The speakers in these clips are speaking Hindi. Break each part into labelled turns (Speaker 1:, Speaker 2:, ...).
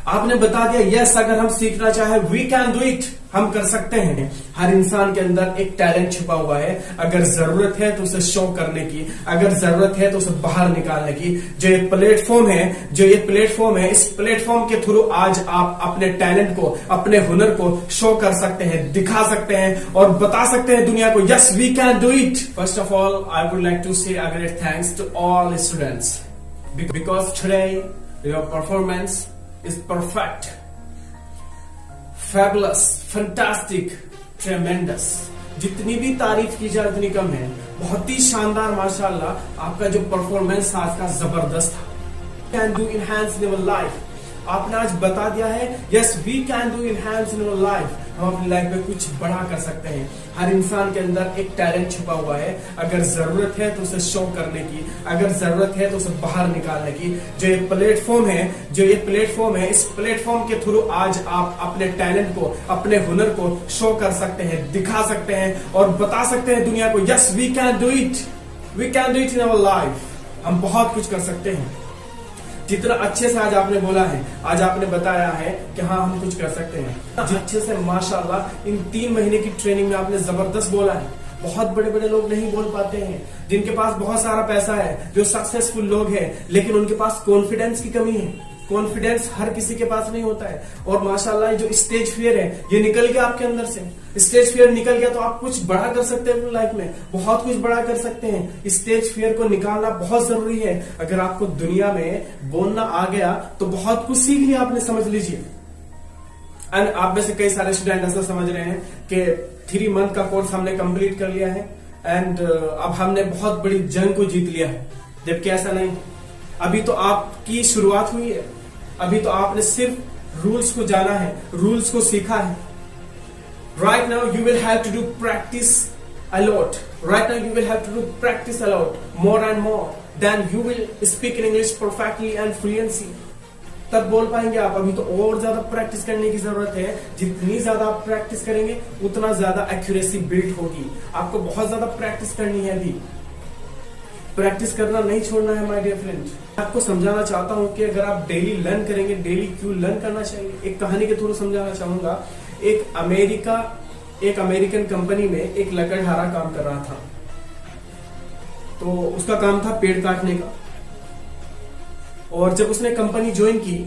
Speaker 1: आपने बता दिया यस, अगर हम सीखना चाहे वी कैन डू इट, हम कर सकते हैं। हर इंसान के अंदर एक टैलेंट छुपा हुआ है, अगर जरूरत है तो उसे शो करने की, अगर जरूरत है तो उसे बाहर निकालने की। जो ये प्लेटफॉर्म है, इस प्लेटफॉर्म के थ्रू आज आप अपने टैलेंट को, अपने हुनर को शो कर सकते हैं, दिखा सकते हैं और बता सकते हैं दुनिया को yes we can do it. First of all I would like to say a great thanks to all students because today your performance is perfect, fabulous, fantastic, tremendous। जितनी भी तारीफ की जाए उतनी कम है। बहुत ही शानदार माशाल्लाह आपका जो परफॉर्मेंस था आज का जबरदस्त था। Can do enhance in our life, आपने आज बता दिया है yes we can do enhance in our life. हम अपनी लाइफ में कुछ बड़ा कर सकते हैं। हर इंसान के अंदर एक टैलेंट छुपा हुआ है, अगर जरूरत है तो उसे शो करने की, अगर जरूरत है तो उसे बाहर निकालने की। जो ये प्लेटफॉर्म है, इस प्लेटफॉर्म के थ्रू आज आप अपने टैलेंट को, अपने हुनर को शो कर सकते हैं, दिखा सकते हैं और बता सकते हैं दुनिया को yes we can do it, we can do it in our life. हम बहुत कुछ कर सकते हैं। जितना अच्छे से आज आपने बोला है, आज आपने बताया है कि हाँ हम कुछ कर सकते हैं। अच्छे से माशाल्लाह इन 3 महीने की ट्रेनिंग में आपने जबरदस्त बोला है। बहुत बड़े बड़े लोग नहीं बोल पाते हैं, जिनके पास बहुत सारा पैसा है, जो सक्सेसफुल लोग हैं, लेकिन उनके पास कॉन्फिडेंस की कमी है। कॉन्फिडेंस हर किसी के पास नहीं होता है। और माशाल्लाह जो स्टेज फियर है ये निकल गया आपके अंदर से। स्टेज फियर निकल गया तो आप कुछ बड़ा कर सकते हैं अपनी लाइफ में, बहुत कुछ बड़ा कर सकते हैं। स्टेज फियर को निकालना बहुत जरूरी है। अगर आपको दुनिया में बोलना आ गया तो बहुत कुछ सीख लिया आपने, समझ लीजिए। एंड आप में से कई सारे स्टूडेंट ऐसा समझ रहे हैं कि 3 मंथ का कोर्स हमने कंप्लीट कर लिया है एंड अब हमने बहुत बड़ी जंग को जीत लिया है, जबकि ऐसा नहीं। अभी तो आपकी शुरुआत हुई है। अभी तो आपने सिर्फ रूल्स को जाना है, रूल्स को सीखा है। Right now you will have to do practice a lot. Right now you will have to do practice a lot, more and more. Then you will speak in English perfectly and fluently. तब बोल पाएंगे आप। अभी तो और ज्यादा प्रैक्टिस करने की जरूरत है। जितनी ज्यादा आप प्रैक्टिस करेंगे उतना ज्यादा एक्यूरेसी बिल्ड होगी। आपको बहुत ज्यादा प्रैक्टिस करनी है। अभी प्रैक्टिस करना नहीं छोड़ना है माय डियर फ्रेंड। आपको समझाना चाहता हूं कि अगर आप डेली लर्न करेंगे, डेली क्यों लर्न करना चाहिए, एक कहानी के थ्रू समझाना चाहूंगा। एक अमेरिकन कंपनी में एक लकड़हारा काम कर रहा था। तो उसका काम था पेड़ काटने का। और जब उसने कंपनी ज्वाइन की,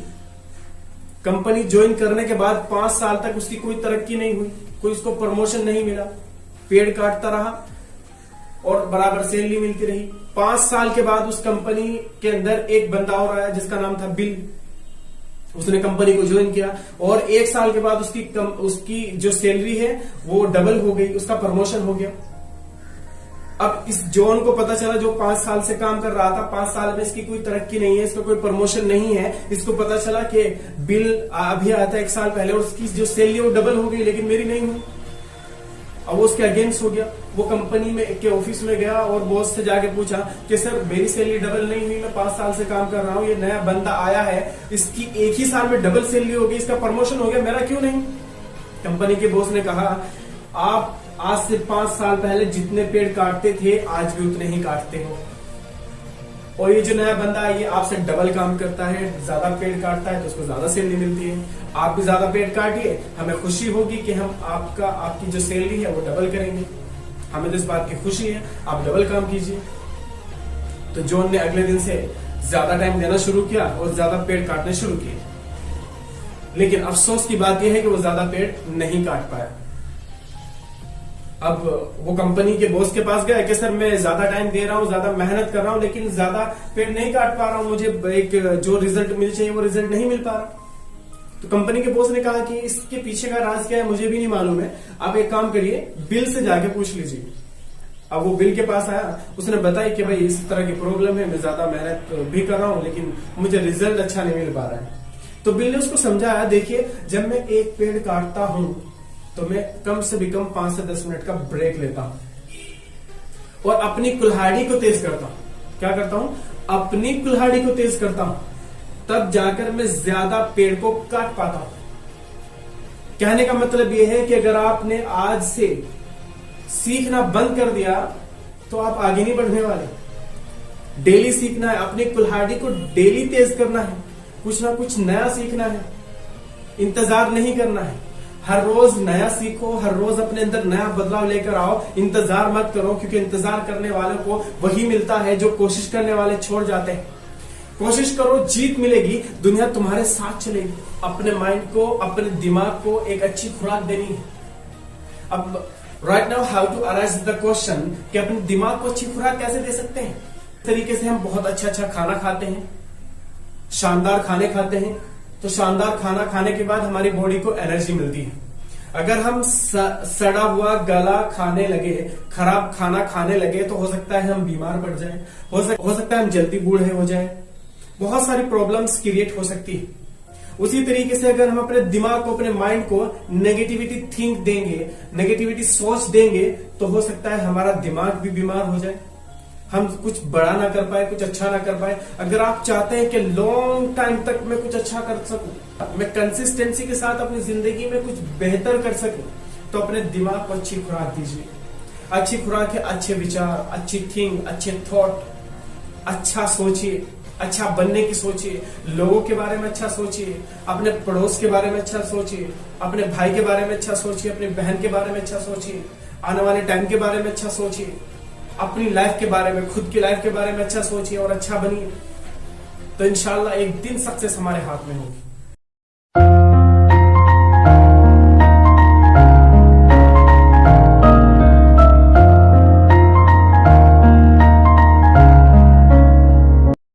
Speaker 1: कंपनी ज्वाइन करने के बाद 5 साल तक उसकी कोई तरक्की नहीं हुई, कोई उसको प्रमोशन नहीं मिला। पेड़ काटता रहा और बराबर सैलरी मिलती रही। 5 साल के बाद उस कंपनी के अंदर एक बंदा और आया जिसका नाम था बिल। उसने कंपनी को ज्वाइन किया और 1 साल के बाद उसकी जो सैलरी है वो डबल हो गई, उसका प्रमोशन हो गया। अब इस जॉन को पता चला, जो 5 साल से काम कर रहा था, 5 साल में इसकी कोई तरक्की नहीं है, इसका कोई प्रमोशन नहीं है। इसको पता चला कि बिल अभी आया था 1 साल पहले और उसकी जो सैलरी वो डबल हो गई, लेकिन मेरी नहीं हुई। अब वो उसके अगेंस्ट हो गया। वो कंपनी में के ऑफिस में गया और बॉस से जाके पूछा कि सर मेरी सैलरी डबल नहीं हुई, मैं 5 साल से काम कर रहा हूँ, ये नया बंदा आया है, इसकी 1 ही साल में डबल सैलरी हो गई, इसका प्रमोशन हो गया, मेरा क्यों नहीं। कंपनी के बॉस ने कहा आप आज से 5 साल पहले जितने पेड़ काटते थे आज भी उतने ही काटते हो, और ये जो नया बंदा है ये आपसे डबल काम करता है, ज्यादा पेड़ काटता है तो उसको ज्यादा सैलरी मिलती है। आप भी ज्यादा पेड़ काटिए, हमें खुशी होगी कि हम आपकी जो सैलरी है वो डबल करेंगे, हमें तो इस बात की खुशी है, आप डबल काम कीजिए। तो जॉन ने अगले दिन से ज्यादा टाइम देना शुरू किया और ज्यादा पेड़ काटने शुरू किए। लेकिन अफसोस की बात यह है कि वो ज्यादा पेड़ नहीं काट पाया। अब वो कंपनी के बॉस के पास गया कि सर मैं ज्यादा टाइम दे रहा हूँ, ज्यादा मेहनत कर रहा हूँ, लेकिन ज्यादा पेड़ नहीं काट पा रहा हूँ, मुझे एक जो रिजल्ट मिल चाहिए वो रिजल्ट नहीं मिल पा रहा। तो कंपनी के बॉस ने कहा कि इसके पीछे का राज क्या है मुझे भी नहीं मालूम है, आप एक काम करिए बिल से जाके पूछ लीजिए। अब वो बिल के पास आया, उसने बताया कि भाई इस तरह की प्रॉब्लम है, मैं ज्यादा मेहनत भी कर रहा हूँ लेकिन मुझे रिजल्ट अच्छा नहीं मिल पा रहा है। तो बिल ने उसको समझाया, देखिए जब मैं एक पेड़ काटता हूं तो मैं कम से कम 5 से 10 मिनट का ब्रेक लेता हूं और अपनी कुल्हाड़ी को तेज करता हूं। क्या करता हूं? अपनी कुल्हाड़ी को तेज करता हूं, तब जाकर मैं ज्यादा पेड़ को काट पाता हूं। कहने का मतलब यह है कि अगर आपने आज से सीखना बंद कर दिया तो आप आगे नहीं बढ़ने वाले। डेली सीखना है, अपनी कुल्हाड़ी को डेली तेज करना है, कुछ ना कुछ नया सीखना है। इंतजार नहीं करना है। हर रोज नया सीखो, हर रोज अपने अंदर नया बदलाव लेकर आओ। इंतजार मत करो, क्योंकि इंतजार करने वालों को वही मिलता है जो कोशिश करने वाले छोड़ जाते हैं। कोशिश करो, जीत मिलेगी, दुनिया तुम्हारे साथ चलेगी। अपने माइंड को, अपने दिमाग को एक अच्छी खुराक देनी है। अब right now how to arise the question कि अपने दिमाग को अच्छी खुराक कैसे दे सकते हैं। इस तरीके से हम बहुत अच्छा खाना खाते हैं, शानदार खाने खाते हैं, तो शानदार खाना खाने के बाद हमारी बॉडी को एनर्जी मिलती है। अगर हम सड़ा हुआ गला खाने लगे, खराब खाना खाने लगे, तो हो सकता है हम बीमार पड़ जाएं, हो सकता है हम जल्दी बूढ़े हो जाएं, बहुत सारी प्रॉब्लम्स क्रिएट हो सकती है। उसी तरीके से अगर हम अपने दिमाग को, अपने माइंड को नेगेटिविटी थिंक देंगे, नेगेटिविटी सोच देंगे, तो हो सकता है हमारा दिमाग भी बीमार हो जाए, हम कुछ बड़ा ना कर पाए, कुछ अच्छा ना कर पाए। अगर आप चाहते हैं कि लॉन्ग टाइम तक मैं कुछ अच्छा कर सकूं, मैं कंसिस्टेंसी के साथ अपनी जिंदगी में कुछ बेहतर कर सकूं, तो अपने दिमाग को अच्छी खुराक दीजिए। अच्छी खुराक है अच्छे विचार, अच्छी थिंक, अच्छे थॉट। अच्छा सोचिए, अच्छा बनने की सोचिए, लोगों के बारे में अच्छा सोचिए, अपने पड़ोस के बारे में अच्छा सोचिए, अपने भाई के बारे में अच्छा सोचिए, अपनी बहन के बारे में अच्छा सोचिए, आने वाले टाइम के बारे में अच्छा सोचिए, अपनी लाइफ के बारे में, खुद की लाइफ के बारे में अच्छा सोचिए और अच्छा बनिए। तो इंशाल्लाह एक दिन सक्सेस हमारे हाथ में होगी।